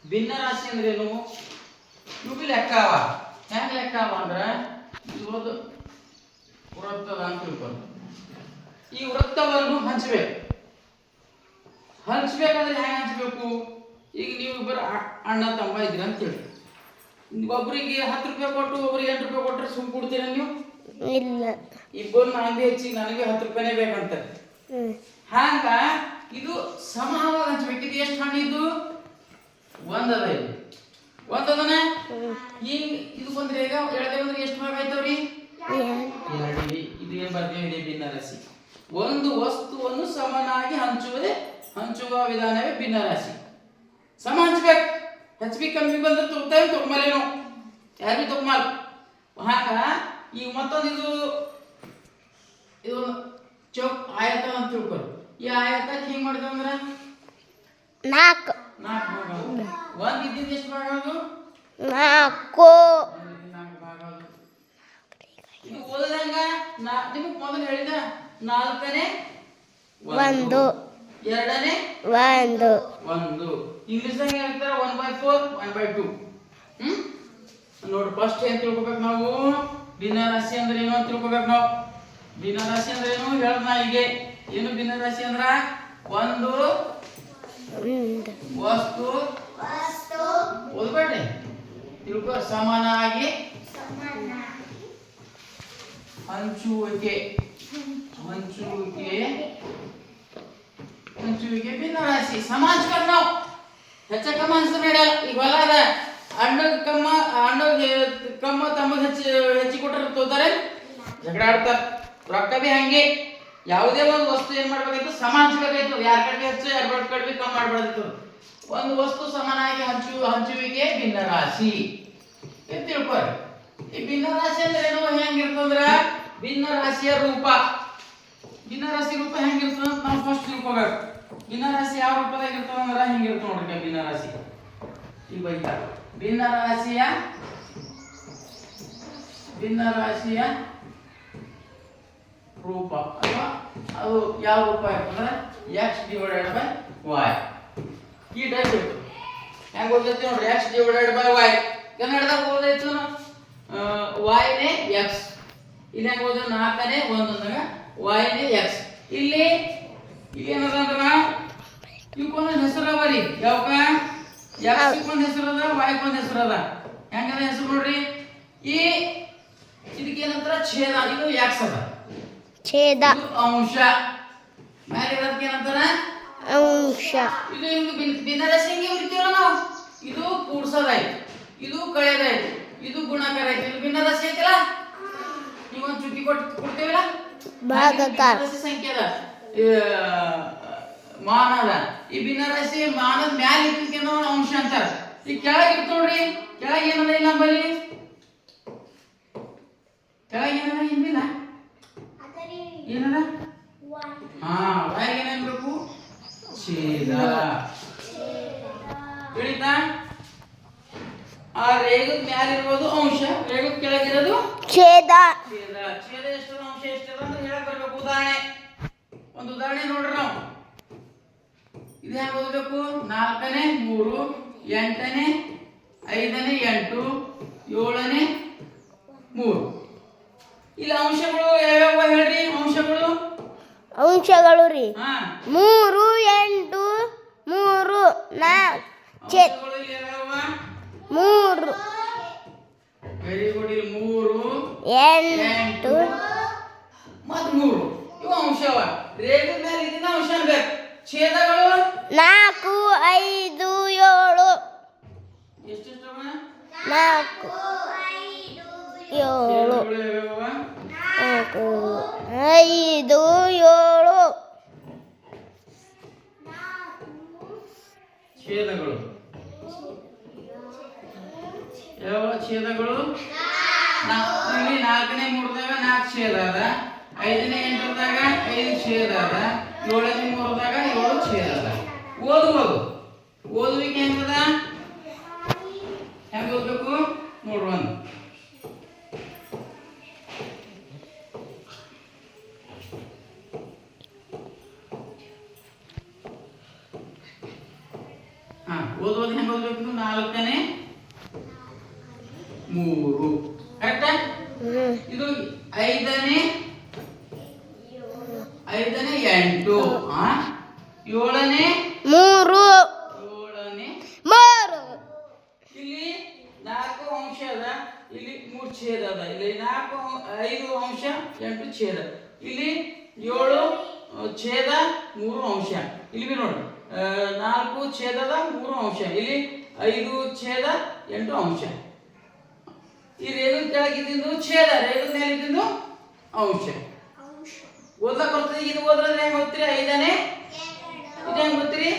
ಭಿನ್ನ ರಾಶಿ ಅಂದ್ರೇನು? ಇವು ಲೆಕ್ಕ ಅವ. ಹೆಂಗ್ ಲೆಕ್ಕ ಅವ ಅಂದ್ರೆ ಇವತ್ತು ವೃತ್ತದ ಅಂತ ತಿಳ್ಕೊಂಡು ಈ ವೃತ್ತವನ್ನು ಹಂಚಬೇಕು. ಹಂಚ್ಬೇಕಾದ್ರೆ ಹೆಂಗೆ ಹಂಚಬೇಕು? ಈಗ ನೀವು ಇಬ್ಬರು ಅಣ್ಣ ತಮ್ಮ ಇದ್ರಿ ಅಂತ ಹೇಳಿ, ಒಬ್ಬರಿಗೆ 10 ರೂಪಾಯಿ ಕೊಟ್ಟು ಒಬ್ಬರಿಗೆ 8 ರೂಪಾಯಿ ಕೊಟ್ಟರೆ ಸುಮ್ ಕೊಡ್ತೀರ ನೀವು? ಇಲ್ಲ. ಇಬ್ಬರು ನನಗೆ ಹೆಚ್ಚಿಗೆ ನನಗೆ 10 ರೂಪಾಯಿನೇ ಬೇಕಂತ. ಹಂಗ ಇದು ಸಮವಾಗಿ ಹಂಚ್ಬೇಕು. ಇದು ಎಷ್ಟು ಹಣ್ಣು? ಇದು ಒಂದದ. ಇದು ಒಂದದನ ಈಗ ಇದು ಬಂದ್ರೆ ಈಗ ಎಳದೆ ಬಂದ್ರೆ ಎಷ್ಟು ಭಾಗ ಆಯ್ತವ್ರಿ? 2. ಇದು ಏನ್ ಬರ್ತೇವೆ? ಭಿನ್ನ ರಾಶಿ. ಒಂದು ವಸ್ತುವನ್ನು ಸಮನಾಗಿ ಹಂಚುವ ವಿಧಾನವೇ ಭಿನ್ನ ರಾಶಿ. ಸಮ ಹಂಚ್ಬೇಕು. ಹೆಚ್ಚು ಕಮ್ಮಿ ಬಂದ್ರೆ ತಗೋತೇವೆ, ತಗೊಂಬಲೇನು ಯಾರು ತಗೊಂಬಲ್ಲ. ಹಾಗ ಈಗ ಮತ್ತೊಂದು ಇದು ಚೌಕ್ ಆಯತ ಅಂತ ತಿಳ್ಕೊಳ್ಳಿ. ಈ ಆಯತಕ್ಕೆ ಹಿಂಗ್ ಮಾಡಿದ್ವಿ ಅಂದ್ರೆ 4 ಭಾಗ. ಒಂದ್ ಇದ್ದಿದ್ದು ಎಷ್ಟು ಭಾಗ? ಅದು 4 ಭಾಗ. ಇದು ಓದದಂಗ ನಿಮಗೆ ಮೊದಲು ಹೇಳಿದ 4ನೇ 1, 2ನೇ 1. ಇಂಗ್ಲಿಷ್ದಾಗ ಹೇಳ್ತಾರೆ 1/4 1/2. ನೋಡ್ರಿ, ಫಸ್ಟ್ ಏನ್ ತಿಳ್ಕೊಬೇಕು ನಾವು? ಭಿನ್ನ ರಾಶಿ ಅಂದ್ರೆ ಏನು ಅಂತ ತಿಳ್ಕೊಬೇಕು ನಾವು. ಭಿನ್ನ ರಾಶಿ ಅಂದ್ರೆ ಏನು ಹೇಳ್ದ ಹೀಗೆ. ಏನು ಭಿನ್ನ ರಾಶಿ ಅಂದ್ರ? ಒಂದು ವಸ್ತು ಓದ್ಬೇಡ್ರಿ, ತಿಳ್ಕೊ. ಸಮಾನಾಗಿ ಹಂಚುವಿಕೆ ಭಿನ್ನ ರಾಶಿ. ಸಮ ಹಂಚ್ಬೇಕು ನಾವು. ಹೆಚ್ಚ ಕಮ್ಮ ಹಂಚ್ಬೇಡ. ಈಗ ಹೊಲ ಅದ, ಅಣ್ಣಗೆ ಕಮ್ಮ ತಮಗೆ ಹೆಚ್ಚಿ ಕೊಟ್ಟರೆ ತೋತಾರೆ, ಜಗಳ ಆಡ್ತಾರೆ. ರೊಕ್ಕ ಬಿ ಹಂಗೆ. ಯಾವುದೇ ಒಂದು ವಸ್ತು ಏನ್ ಮಾಡ್ಬೇಕಾಯ್ತು? ಸಮ ಹಂಚ್ಬೇಕಾಯ್ತು. ಯಾರ ಕಡೆ ಹೆಚ್ಚು ಯಾರ ಕಡೆ ಕಮ್ಮಿ ಮಾಡ್ಬಾರ್ದಿತ್ತು. ಒಂದು ವಸ್ತು ಸಮನಾಗಿ ಹಂಚುವಿಕೆ ಭಿನ್ನ ರಾಶಿ ಅಂತ ತಿಳ್ಕೊರಿ. ಈ ಭಿನ್ನ ರಾಶಿ ಅಂದ್ರೆ ಏನು? ಹೆಂಗಿರ್ತಂದ್ರ ಭಿನ್ನ ರಾಶಿಯ ರೂಪ. ಭಿನ್ನ ರಾಶಿ ರೂಪ ಹೆಂಗಿರ್ತದ ಅಂತ ನಾವು ಫಸ್ಟ್ ತಿಳ್ಕೊಬೇಕು. ಭಿನ್ನ ರಾಶಿ ಯಾವ ರೂಪದಾಗ ಇರ್ತದ ಅಂದ್ರೆ ಹಿಂಗಿರ್ತ ನೋಡ್ರಿ. ಭಿನ್ನ ರಾಶಿ ಈಗ ಬೈತಾ ಭಿನ್ನ ರಾಶಿಯ ರೂಪ ಅಥವಾ ಅದು ಯಾವ ರೂಪ ಇರ್ತಂದ್ರೆ x/y. ಈ ಟೈಪ್ ಇತ್ತು. ಹೆಂಗ್ ಓದೈತಿ ನೋಡ್ರಿ? x/y. ಕನ್ನಡದಾಗ ಓದೈತು y ನೇ x. ಇಲ್ಲಿ ಹೆಂಗ್ ಓದ? 4ನೇ 1 ಅಂದಾಗ y ನೇ x. ಇಲ್ಲಿ ಏನದ ಅಂದ್ರ ಇವಕ್ಕೊಂದು ಹೆಸರು ಬರಿ. ಯಾವಕ? x ಕೊಂದು ಹೆಸರು ಅದ, y ಕೊಂದು ಹೆಸರು ಅದ. ಹೆಂಗದ ಹೆಸರು ನೋಡ್ರಿ? ಈ ಇದಕ್ಕೇನಂತಾರ? ಛೇದ. ಇದು x ಅದ, ಛೇದ. ಇದು ಅಂಶ. ಮೇಲೆ ಇರೋದಕ್ಕೆ ಏನಂತಾರ? ಅಂಶ. ಇದು ಹಿಂಗ ಭಿನ್ನ ರಾಶಿ ಹೆಂಗೆ ಬರಿತೀವಲ್ಲ ನಾವು? ಇದು ಕೂಡ್ಸೋದಾಯ್ತು, ಇದು ಕಳೆದಾಯ್ತು, ಇದು ಗುಣಾಕಾರ ಆಯ್ತು. ಇದು ಭಿನ್ನ ರಾಶಿ ಐತಲ್ಲ, ನೀವೊಂದು ಚುಕ್ಕಿ ಕೊಡ್ತೇವಲ್ಲ, ಭಾಗಾಕಾರ ಸಂಖ್ಯೆ ಅದ, ಮಾನ ಅದ. ಈ ಭಿನ್ನ ರಾಶಿ ಮಾನದ ಮ್ಯಾಲ ಇದ್ದಕ್ಕೆ ಅಂಶ ಅಂತಾರ. ಈ ಕೆಳಗೆ ಇರ್ತ ನೋಡ್ರಿ. ಕೆಳಗೆ ಏನದ? ಇಲ್ಲ ನಂಬಲ್ಲಿ ಕೆಳಗೆ ಏನದ? ಏನಿಲ್ಲ. ಏನದ? ಒಳಗೆ ಏನೇನ್ಬೇಕು? ಛೇದ. ತಿಳಿತಾ? ಆ ರೇಗದ ಮ್ಯಾಲ ಇರ್ಬೋದು ಅಂಶ, ರೇಗದ ಕೆಳಗಿರೋದು ಛೇದ. ಛೇದ ಎಷ್ಟದ, ಅಂಶ ಎಷ್ಟದ ಅಂತ ಹೇಳಕ್ ಬರ್ಬೇಕು. ಒಂದು ಉದಾಹರಣೆ ನೋಡ್ರಿ ನಾವು. ಇದು ಹೆಂಗ್ ಓದಬೇಕು? 4ನೇ 3, 8ನೇ 5ನೇ 8, 7ನೇ 3. ಇಲ್ಲಿ ಅಂಶಗಳು ಯಾವ್ಯಾವ ಹೇಳ್ರಿ? ಅಂಶಗಳು ರೀ 3, 8, 3, 4. 3. Very good. ಇಲ್ಲಿ 3, 8 ಮತ್ತು 3 ಇವು ಅಂಶವ. ರೇಖದ ಮೇಲೆ ಇದನ್ನ ಅಂಶ ಅನ್ಬೇಕು. ಛೇದಗಳು 4, 5, 7. ಎಷ್ಟೆಷ್ಟವ? 4, 5, 7. 4, 5, 7. ಛೇದಗಳು ಯಾವ ಛೇದಗಳು? ಇಲ್ಲಿ 4ನೇ 3ದಾಗ 4 ಛೇದ ಅದ, 5ನೇ 8ದಾಗ 5 ಛೇದ ಅದ, 7ನೇ 3ದಾಗ 7 ಛೇದ ಅದ. ಓದುವಿಕೆ ಹೆಂಗದ? ಹೆಂಗ ಓದ್ಬೇಕು ನೋಡ್ರಿ. ಒಂದು ಓದೋದು ಹೆಂಗೆ ಓದ್ಬೇಕು? 4ನೇ 3 ಕರೆಕ್ಟಾ? ಇದು 5ನೇ 8 7ನೇ 3 7ನೇ 3 ಇಲ್ಲಿ 4 ಅಂಶ ಅದ, ಇಲ್ಲಿ 3 ಛೇದ ಅದ, ಇಲ್ಲಿ 5 ಅಂಶ 8 ಛೇದ, ಇಲ್ಲಿ 7 ಛೇದ 3 ಅಂಶ, ಇಲ್ಲಿ ನೋಡಿ 4 ಛೇದದ 3 ಅಂಶ, ಇಲ್ಲಿ 5 ಛೇದ 8 ಅಂಶ. ಈ ರೇಖೆ ಕೆಳಗಿದ್ದು ಛೇದ, ರೇಖೆ ಮೇಲಿದ್ದು ಅಂಶ. ಓದ್ಲಕ್ ಬರ್ತದೆ. ಇದು ಓದ್ರಂದ್ರೆ ಹೆಂಗ್ ಓದ್ತೀರಿ? 5ನೇ ಇದು ಹೆಂಗ್ ಓದ್ತೀರಿ?